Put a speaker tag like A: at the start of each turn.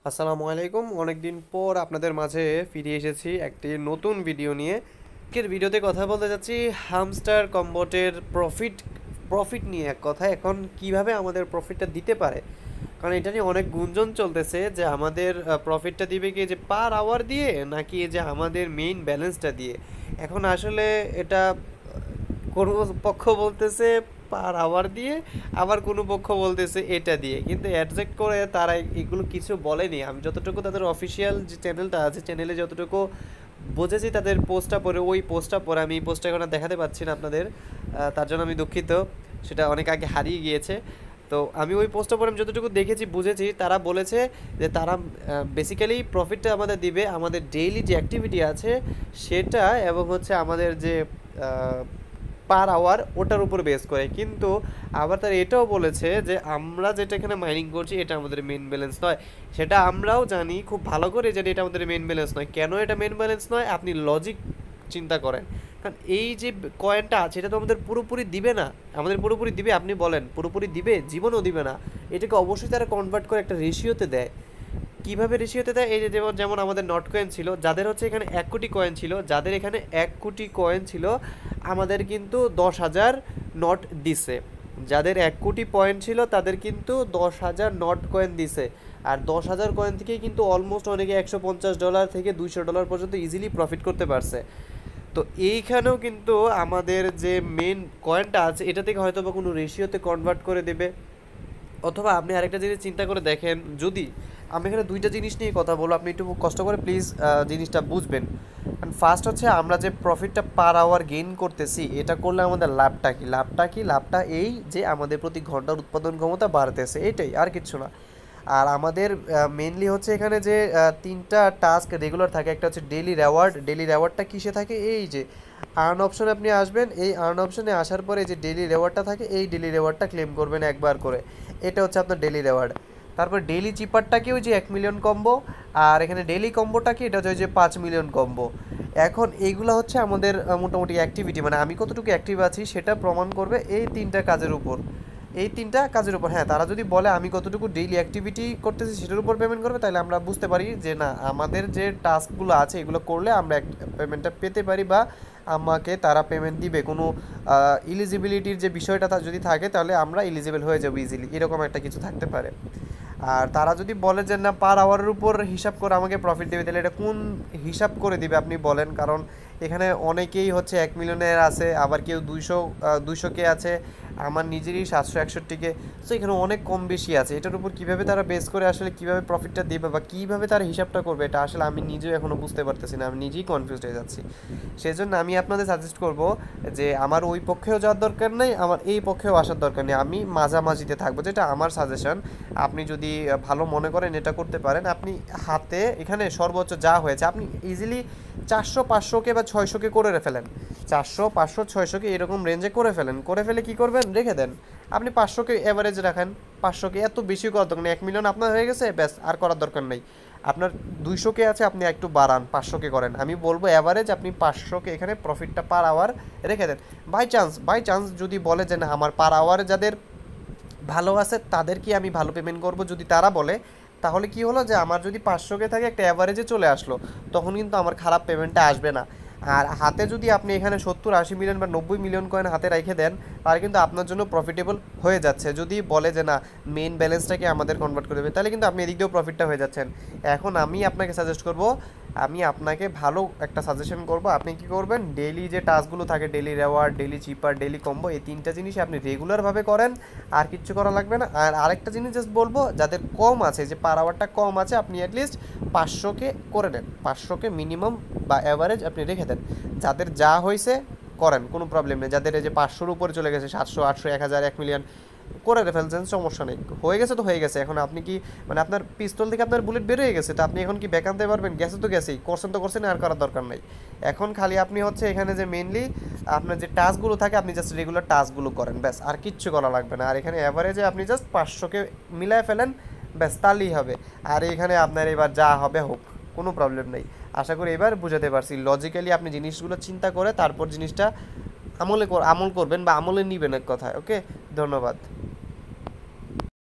A: আসসালামু আলাইকুম। অনেকদিন পর আপনাদের মাঝে ফিরে এসেছি একটি নতুন ভিডিও নিয়ে। আজকের ভিডিওতে কথা বলতে যাচ্ছি হামস্টার কম্বোটের প্রফিট নিয়ে। এক কথা, এখন কিভাবে আমাদের প্রফিটটা দিতে পারে, কারণ এটা নিয়ে অনেক গুঞ্জন চলতেছে যে আমাদের প্রফিটটা দিবে কি যে পার আওয়ার দিয়ে, নাকি যে আমাদের মেইন ব্যালেন্সটা দিয়ে। এখন আসলে এটা কোনো পক্ষ বলতেছে পার আওয়ার দিয়ে, আবার কোনো পক্ষ বলতেছে এটা দিয়ে, কিন্তু অ্যাডজেক্ট করে তারা এগুলো কিছু বলেনি। আমি যতটুকু তাদের অফিসিয়াল যে চ্যানেলটা আছে, চ্যানেলে যতটুকু বুঝেছি তাদের পোস্টটা পড়ে, ওই পোস্টটা পড়ে, আমি এই পোস্টটা এখন আর দেখাতে পাচ্ছি না আপনাদের, তার জন্য আমি দুঃখিত। সেটা অনেক আগে হারিয়ে গিয়েছে। তো আমি ওই পোস্টটা পরে আমি যতটুকু দেখেছি বুঝেছি, তারা বলেছে যে তারা বেসিক্যালি প্রফিটটা আমাদের দিবে আমাদের ডেইলি যে অ্যাক্টিভিটি আছে সেটা, এবং হচ্ছে আমাদের যে পার আওয়ার ওটার উপর বেস করে। কিন্তু আবার তারা এটাও বলেছে যে আমরা যেটা এখানে মাইনিং করছি এটা আমাদের মেন ব্যালেন্স নয়। সেটা আমরাও জানি, খুব ভালো করে জানি এটা আমাদের মেন ব্যালেন্স নয়। কেন এটা মেন ব্যালেন্স নয় আপনি লজিক চিন্তা করেন। কারণ এই যে কয়েনটা আছে এটা তো আমাদের পুরোপুরি দিবে না। আমাদের পুরোপুরি দিবে আপনি বলেন, পুরোপুরি দিবে? জীবনও দিবে না। এটাকে অবশ্যই তারা কনভার্ট করে একটা রেশিওতে দেয়। কীভাবে রেশিওতে দেয়? এই যে যেমন যেমন আমাদের নট কয়েন ছিল, যাদের হচ্ছে এখানে 1 কোটি কয়েন ছিল, যাদের এখানে 1 কোটি কয়েন ছিল, আমাদের কিন্তু 10,000 নট দিছে। যাদের 1 কোটি পয়েন্ট ছিল তাদের কিন্তু 10,000 নট কয়েন দিছে। আর 10,000 কয়েন থেকেই কিন্তু অলমোস্ট অনেকে $150 থেকে $200 পর্যন্ত ইজিলি প্রফিট করতে পারছে। তো এইখানেও কিন্তু আমাদের যে মেন কয়েনটা আছে এটা থেকে হয়তো বা কোনো রেশিওতে কনভার্ট করে দেবে। অথবা আপনি আরেকটা জিনিস চিন্তা করে দেখেন, যদি আমি এখানে দুইটা জিনিস নিয়ে কথা বলবো, আপনি একটু কষ্ট করে প্লিজ জিনিসটা বুঝবেন। কারণ ফার্স্ট হচ্ছে আমরা যে প্রফিটটা পার আওয়ার গেইন করতেছি, এটা করলে আমাদের লাভটা কি? লাভটা এই যে আমাদের প্রতি ঘন্টার উৎপাদন ক্ষমতা বাড়তেছে, এটাই, আর কিচ্ছু না। আর আমাদের মেনলি হচ্ছে এখানে যে তিনটা টাস্ক রেগুলার থাকে। একটা হচ্ছে ডেলি রেওয়ার্ডটা কিসে থাকে? এই যে আর্ন অপশনে আপনি আসবেন, এই আর্ন অপশনে আসার পরে যে ডেলি রেওয়ার্ডটা থাকে, এই ডেলি রেওয়ার্ডটা ক্লেম করবেন একবার করে। এটা হচ্ছে আপনার ডেলি রেওয়ার্ড। তারপর ডেলি চিপারটা কি? ওই যে 1 মিলিয়ন কম্বো। আর এখানে ডেলি কম্বোটা কি? এটা হচ্ছে ওই যে 5 মিলিয়ন কম্বো। এখন এইগুলো হচ্ছে আমাদের মোটামুটি অ্যাক্টিভিটি, মানে আমি কতটুকু অ্যাক্টিভ আছি সেটা প্রমাণ করবে এই তিনটা কাজের উপর। এই তিনটা কাজের উপর, হ্যাঁ, তারা যদি বলে আমি কতটুকু ডেইলি অ্যাক্টিভিটি করতেছি সেটার উপর পেমেন্ট করবে, তাহলে আমরা বুঝতে পারি যে না, আমাদের যে টাস্কগুলো আছে এগুলো করলে আমরা পেমেন্টটা পেতে পারি, বা আমাকে তারা পেমেন্ট দিবে। কোনো ইলিজিবিলিটির যে বিষয়টা যদি থাকে তাহলে আমরা ইলিজিবল হয়ে যাবো ইজিলি, এরকম একটা কিছু থাকতে পারে। আর তারা যদি বলে যে না, পার আওয়ারের উপর হিসাব করে আমাকে প্রফিট দেবে, তাহলে এটা কোন হিসাব করে দিবে আপনি বলেন? কারণ এখানে অনেকেই হচ্ছে 1 মিলিয়নের আছে, আবার কেউ 200 কে আছে, আমার নিজেরই 761কে। সো এখানে অনেক কম বেশি আছে। এটার উপর কীভাবে তারা বেস করে আসলে কীভাবে প্রফিটটা দেবে বা কীভাবে তারা হিসাবটা করবে, এটা আসলে আমি নিজেও এখনও বুঝতে পারতেছি না, আমি নিজেই কনফিউজড হয়ে যাচ্ছি। সেই জন্য আমি আপনাদের সাজেস্ট করব যে আমার ওই পক্ষেও যাওয়ার দরকার নেই, আমার এই পক্ষেও আসার দরকার নেই, আমি মাঝামাঝিতে থাকবো, যেটা আমার সাজেশন। আপনি যদি ভালো মনে করেন এটা করতে পারেন। আপনি হাতে এখানে সর্বোচ্চ যা হয়েছে আপনি ইজিলি 400 500কে বা 600কে করে ফেলেন। 400 500 600কে এরকম রেঞ্জে করে ফেলে কী করবেন? রেখে দেন। আপনি 500কে অ্যাভারেজ রাখেন। 500কে এত বেশি করার দরকার নেই। 1 মিলিয়ন আপনার হয়ে গেছে, ব্যাস, আর করার দরকার নেই। আপনার 200কে আছে, আপনি একটু বাড়ান, 500কে করেন। আমি বলবো অ্যাভারেজ আপনি 500কে এখানে প্রফিটটা পার আওয়ার রেখে দেন। বাই চান্স যদি বলে যে না, আমার পার আওয়ারে যাদের ভালো আছে তাদেরকে আমি ভালো পেমেন্ট করব, যদি তারা বলে, তাহলে কি হলো যে আমার যদি 500কে থাকে একটা অ্যাভারেজে চলে আসলো, তখন কিন্তু আমার খারাপ পেমেন্টটা আসবে না। আর হাতে যদি আপনি এখানে 70 80 মিলিয়ন বা 90 মিলিয়ন কয়েন হাতে রেখে দেন, তাহলে কিন্তু আপনার জন্য প্রফিটেবল হয়ে যাচ্ছে। যদি বলে যে না, মেইন ব্যালেন্সটাকে আমাদের কনভার্ট করে দেবে, তাহলে কিন্তু আপনি এদিক দিয়েও প্রফিটটা হয়ে যাচ্ছেন। এখন আমি আপনাকে সাজেস্ট করব, আমি আপনাকে ভালো একটা সাজেশন করব, আপনি কি করবেন? ডেইলি যে টাস্কগুলো থাকে, ডেইলি রেওয়ার্ড, ডেইলি চিপার, ডেইলি কম্বো, এই তিনটা জিনিসই আপনি রেগুলারভাবে করেন, আর কিচ্ছু করা লাগবে না। আর আরেকটা জিনিস জাস্ট বলবো, যাদের কম আছে, যে পার আওয়ারটা কম আছে, আপনি অ্যাটলিস্ট 500কে করে নেন। 500কে মিনিমাম বা অ্যাভারেজ আপনি রেখে দেন। যাদের যা হয়েছে করেন, কোনো প্রবলেম নেই। যাদের এই যে 500-র উপরে চলে গেছে, 700 800 1000 1 মিলিয়ন করে ফেলছেন, সমস্যা নেই। হয়ে গেছে তো হয়ে গেছে। এখন আপনি কি, মানে আপনার পিস্তল থেকে আপনার বুলেট বের হয়ে গেছে, তো আপনি এখন কি ব্যাক আনতে পারবেন? গেছে তো গেছেই, করছেন তো করছেন, আর করার দরকার নাই। এখন খালি আপনি হচ্ছে এখানে যে মেনলি আপনার যে টাস্কগুলো থাকে, আপনি জাস্ট রেগুলার টাস্কগুলো করেন, ব্যাস, আর কিচ্ছু করা লাগবে না। আর এখানে অ্যাভারেজে আপনি জাস্ট 500কে মিলায় ফেলেন, ব্যাস, তাহলেই হবে। আর এখানে আপনার এবার যা হবে হোক, কোনো প্রবলেম নেই। আশা করি এবার বুঝাতে পারছি। লজিক্যালি আপনি জিনিসগুলো চিন্তা করে তারপর জিনিসটা আমল করবেন বা আমলে নিবেন, এক কথায়। ওকে, ধন্যবাদ।